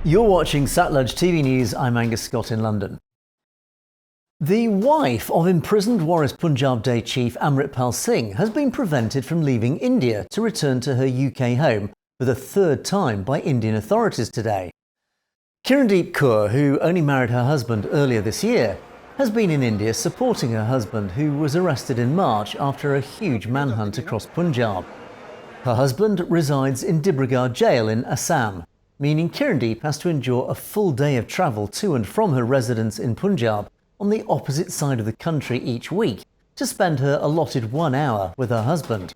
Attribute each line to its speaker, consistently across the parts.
Speaker 1: You're watching Satluj TV News. I'm Angus Scott in London. The wife of imprisoned Waris Punjab Day chief Amritpal Singh has been prevented from leaving India to return to her UK home for the third time by Indian authorities today. Kirandeep Kaur, who only married her husband earlier this year, has been in India supporting her husband, who was arrested in March after a huge manhunt across Punjab. Her husband resides in Dibrugarh jail in Assam, meaning Kirandeep has to endure a full day of travel to and from her residence in Punjab on the opposite side of the country each week to spend her allotted 1 hour with her husband.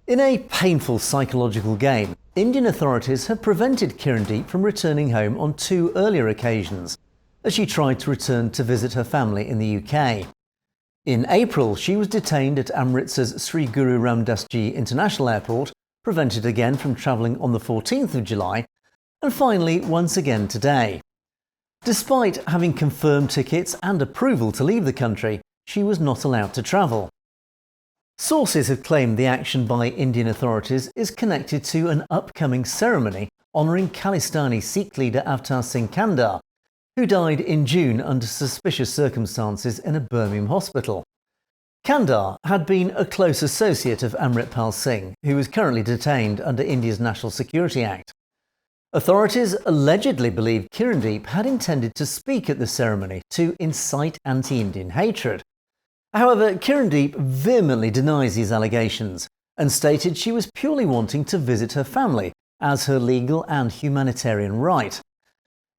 Speaker 1: In a painful psychological game, Indian authorities have prevented Kirandeep from returning home on 2 earlier occasions, as she tried to return to visit her family in the UK. In April, she was detained at Amritsar's Sri Guru Ramdas Ji International Airport, prevented again from travelling on the 14th of July, and finally once again today. Despite having confirmed tickets and approval to leave the country, she was not allowed to travel. Sources have claimed the action by Indian authorities is connected to an upcoming ceremony honouring Khalistani Sikh leader Avatar Singh Kandar, who died in June under suspicious circumstances in a Birmingham hospital. Kandar had been a close associate of Amritpal Singh, who is currently detained under India's National Security Act. Authorities allegedly believe Kirandeep had intended to speak at the ceremony to incite anti-Indian hatred. However, Kirandeep vehemently denies these allegations and stated she was purely wanting to visit her family as her legal and humanitarian right.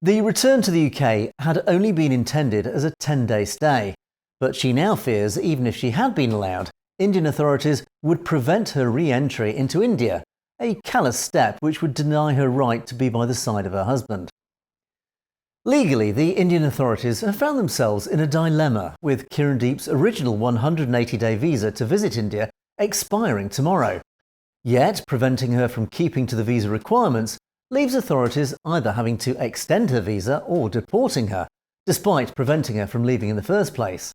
Speaker 1: The return to the UK had only been intended as a 10-day stay, but she now fears that even if she had been allowed, Indian authorities would prevent her re-entry into India, a callous step which would deny her right to be by the side of her husband. Legally, the Indian authorities have found themselves in a dilemma, with Kirandeep's original 180-day visa to visit India expiring tomorrow. Yet, preventing her from keeping to the visa requirements leaves authorities either having to extend her visa or deporting her, despite preventing her from leaving in the first place.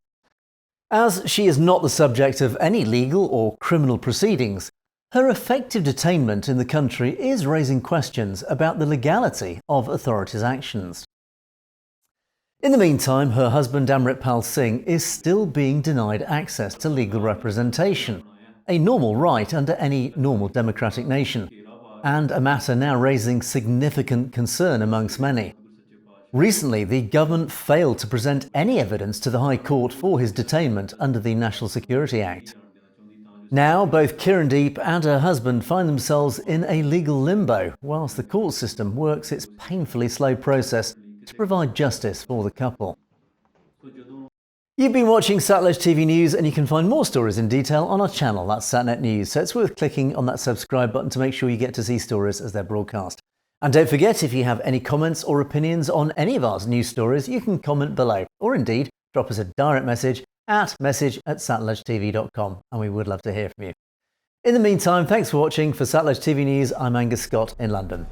Speaker 1: As she is not the subject of any legal or criminal proceedings, her effective detainment in the country is raising questions about the legality of authorities' actions. In the meantime, her husband Amritpal Singh is still being denied access to legal representation, a normal right under any normal democratic nation, and a matter now raising significant concern amongst many. Recently, the government failed to present any evidence to the High Court for his detainment under the National Security Act. Now, both Kirandeep and her husband find themselves in a legal limbo, whilst the court system works its painfully slow process to provide justice for the couple. You've been watching Satluj TV News, and you can find more stories in detail on our channel, that's Satnet News, so it's worth clicking on that subscribe button to make sure you get to see stories as they're broadcast. And don't forget, if you have any comments or opinions on any of our news stories, you can comment below, or indeed drop us a direct message at message@satlujtv.com, and we would love to hear from you. In the meantime, thanks for watching. For Satluj TV News, I'm Angus Scott in London.